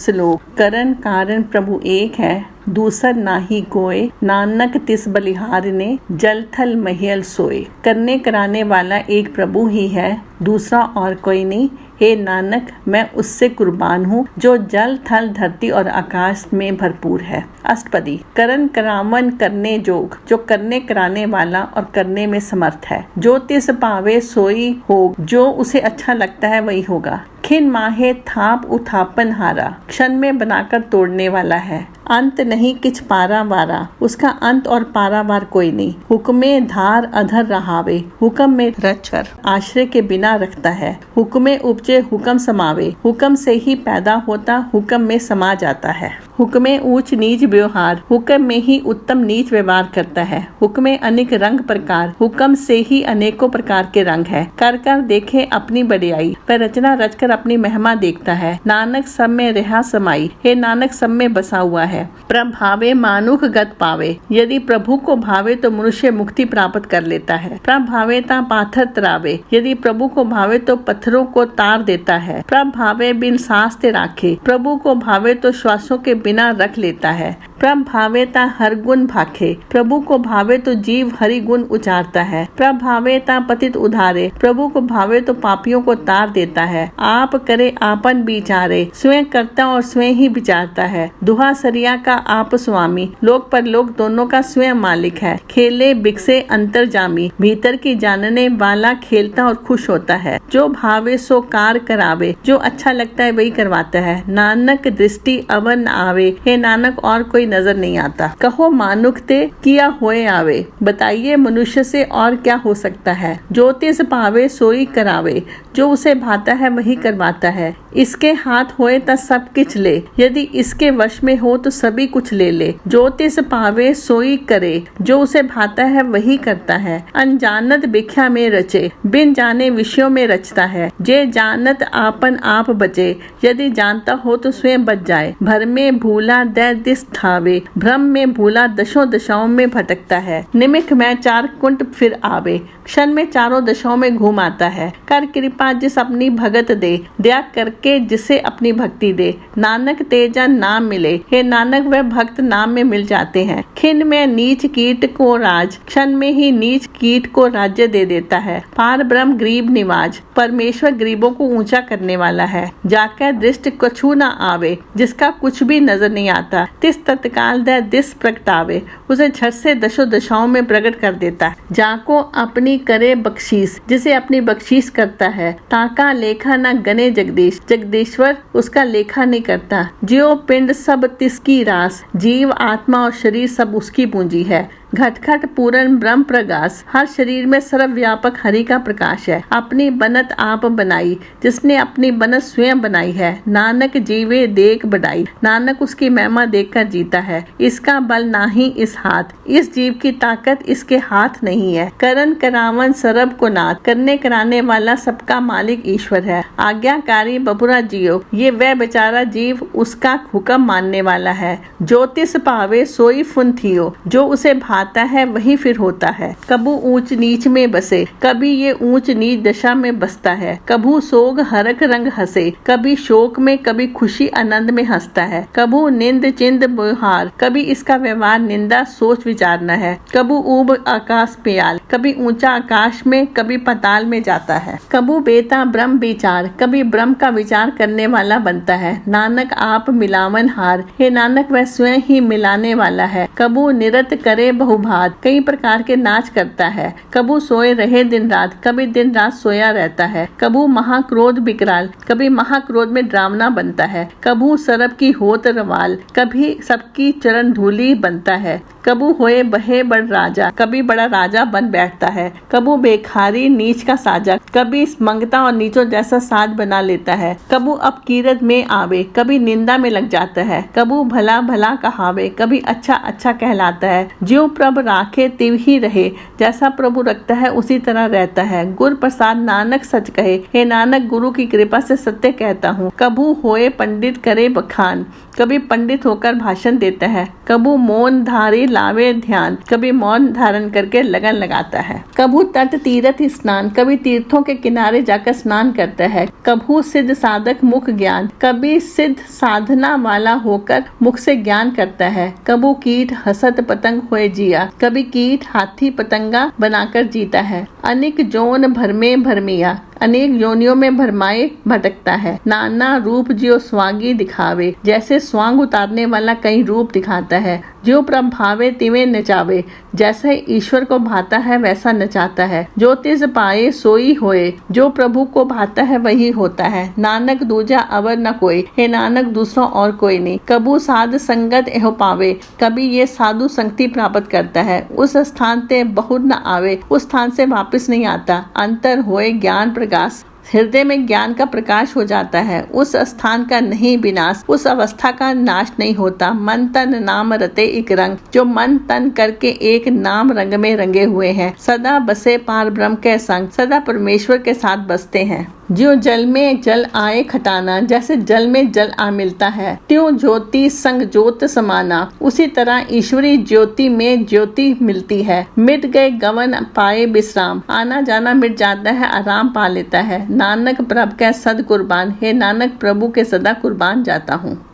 श्लोक। करण कारण प्रभु एक है, दूसर नाही कोय, नानक तिस बलिहारने, जल थल महियल सोए। करने कराने वाला एक प्रभु ही है, दूसरा और कोई नहीं। हे नानक, मैं उससे कुर्बान हूँ जो जल थल धरती और आकाश में भरपूर है। अष्टपदी। करण करावन करने जोग, जो करने कराने वाला और करने में समर्थ है। जो तिस पावे सोई हो, जो उसे अच्छा लगता है वही होगा। खिन माहे थाप उथापन हारा, क्षण में बनाकर तोड़ने वाला है। अंत नहीं किछ पारा वारा, उसका अंत और पारावार कोई नहीं। हुक्मे धार अधर रहावे, हुक्म में रचकर आश्रय के बिना रखता है। हुक्मे उपजे हुक्म समावे, हुक्म से ही पैदा होता हुक्म में समा जाता है। हुक्मे ऊंच नीच व्यवहार, हुक्म में ही उत्तम नीच व्यवहार करता है। हुक्मे अनेक रंग प्रकार, हुक्म से ही अनेकों प्रकार के रंग है। कर कर देखे अपनी बड़ाई, पर रचना रचकर अपनी महिमा देखता है। नानक सब में रहा समाई, हे नानक सब में बसा हुआ है। प्रभावे मानुख गत पावे, यदि प्रभु को भावे तो मनुष्य मुक्ति प्राप्त कर लेता है। प्रभावे ता पाथर तरावे, यदि प्रभु को भावे तो पत्थरों को तार देता है। प्रभावे बिन सांस ते राखे, प्रभु को भावे तो श्वासों के बिना रख लेता है। प्रभावे ता हर गुण भाखे, प्रभु को भावे तो जीव हरि गुण उचारता है। प्रभावे ता पतित उधारे, प्रभु को भावे तो पापियों को तार देता है। आप करे आपन विचारे, स्वयं करता और स्वयं ही विचारता है। दुहा सरिया का आप स्वामी, लोक पर लोक दोनों का स्वयं मालिक है। खेले बिकसे अंतर जामी, भीतर की जानने वाला खेलता और खुश होता है। जो भावे सो कार करावे, जो अच्छा लगता है वही करवाता है। नानक दृष्टि अवन आवे, हे नानक और कोई नजर नहीं आता। कहो मानुख ते किया होए आवे, बताइए मनुष्य से और क्या हो सकता है। जो तिस पावे सोई करावे, जो उसे भाता है वही करवाता है। इसके हाथ होए ता सब किछ ले, यदि इसके वश में हो तो सभी कुछ ले ले। जो तिस पावे सोई करे, जो उसे भाता है वही करता है। अनजानत भिख्या में रचे, बिन जाने विषयों में रचता है। जे जानत आपन आप बचे, यदि जानता हो तो स्वयं बच जाए। भर में भूला दे दिस थावे, भ्रम में भूला दशों दशाओं में भटकता है। निमिख में चार कुंट फिर आवे, क्षण में चारों दशाओं में घूम आता है। कर कृपा जिस अपनी भगत दे, दया करके जिसे अपनी भक्ति दे। नानक तेजा नाम मिले, हे नानक वह भक्त नाम में मिल जाते हैं। खिन में नीच कीट को राज, क्षण में ही नीच कीट को राज्य दे देता है। पार ब्रह्म गरीब निवाज, परमेश्वर गरीबों को ऊंचा करने वाला है। जाकर दृष्ट कछु न आवे, जिसका कुछ भी नजर नहीं आता। तिस तत्काल दे दिस प्रगटावे, उसे झट से दशों दशाओं में प्रकट कर देता है। जाको अपनी करे बख्शीश, जिसे अपनी बख्शीश करता है। ताका लेखा न गने जगदीश, जगदीश्वर उसका लेखा नहीं करता। जियो पिंड सब तिसकी रास, जीव आत्मा और शरीर सब उसकी पूंजी है। घटघट पूर्ण ब्रह्म प्रकाश, हर शरीर में सर्वव्यापक हरि का प्रकाश है। अपनी बनत आप बनाई, जिसने अपनी बनत स्वयं बनाई है। नानक जीवे देख बढ़ाई, नानक उसकी महिमा देखकर जीता है। इसका बल नाही इस हाथ, इस जीव की ताकत इसके हाथ नहीं है। करण करावन सरब को नाथ, करने कराने वाला सबका मालिक ईश्वर है। आज्ञाकारी बपुरा जियो, ये वह बेचारा जीव उसका हुक्म मानने वाला है। ज्योतिष पावे सोई फुन थियो, जो उसे आता है वही फिर होता है। कबू ऊंच नीच में बसे, कभी ये ऊंच नीच दशा में बसता है। कबू सोग हरक रंग हंसे, कभी शोक में कभी खुशी आनंद में हंसता है। कबू निंद चिंद व्यवहार, कभी इसका व्यवहार निंदा सोच विचारना है। कबू ऊब आकाश प्याल, कभी ऊंचा आकाश में कभी पाताल में जाता है। कबू बेता ब्रह्म विचार, कभी ब्रह्म का विचार करने वाला बनता है। नानक आप मिलावन हार, हे नानक वह स्वयं ही मिलाने वाला है। कबू निरत करे बहुभात, कई प्रकार के नाच करता है। कबू सोए रहे दिन रात, कभी दिन रात सोया रहता है। कबू महाक्रोध विकराल, कभी महाक्रोध में ड्रावना बनता है। कबू सरब की होत रवाल, कभी सबकी चरण धूली बनता है। कबू होए बहे बड़ राजा, कभी बड़ा राजा बन बैठता है। कबू बेखारी नीच का साजा, कभी मंगता और नीचों जैसा साज बना लेता है। कबू अपकीरत में आवे, कभी निंदा में लग जाता है। कबू भला भला कहावे, कभी अच्छा अच्छा कहलाता है। ज्यों प्रभु राखे तिव ही रहे, जैसा प्रभु रखता है उसी तरह रहता है। गुर प्रसाद नानक सच कहे, हे नानक गुरु की कृपा से सत्य कहता हूँ। कभू होए पंडित करे बखान, कभी पंडित होकर भाषण देता है। कभू मौन धारी लावे ध्यान, कभी मौन धारण करके लगन लगाता है। कभू तट तीर्थ स्नान, कभी तीर्थों के किनारे जाकर स्नान करता है। कभू सिद्ध साधक मुख ज्ञान, कभी सिद्ध साधना वाला होकर मुख से ज्ञान करता है। कभू कीट हसत पतंग होए जिया, कभी कीट हाथी पतंगा बनाकर जीता है। अनेक जोन भरमे भरमिया, अनेक योनियों में भरमाए भटकता है। नाना रूप जियो स्वांगी दिखावे, जैसे स्वांग उतारने वाला कई रूप दिखाता है। जो प्रभावे तिवे नचावे, जैसे ईश्वर को भाता है वैसा नचाता है। जो तिस पाए सोई होए, जो प्रभु को भाता है वही होता है। नानक दूजा अवर न कोई, हे नानक दूसरा और कोई नहीं। कबू साध संगत एह पावे, कभी ये साधु संगति प्राप्त करता है। उस स्थान ते बहुत न आवे, उस स्थान से वापस नहीं आता। अंतर होए ज्ञान प्रकाश, हृदय में ज्ञान का प्रकाश हो जाता है। उस स्थान का नहीं विनाश, उस अवस्था का नाश नहीं होता। मन तन नाम रते एक रंग, जो मन तन करके एक नाम रंग में रंगे हुए हैं। सदा बसे पार ब्रह्म के संग, सदा परमेश्वर के साथ बसते हैं। जो जल में जल आए खटाना, जैसे जल में जल आ मिलता है। त्यों ज्योति संग ज्योत समाना, उसी तरह ईश्वरी ज्योति में ज्योति मिलती है। मिट गए गवन पाए विश्राम, आना जाना मिट जाता है, आराम पा लेता है। नानक प्रभु के सद कुर्बान, हे नानक प्रभु के सदा कुर्बान जाता हूँ।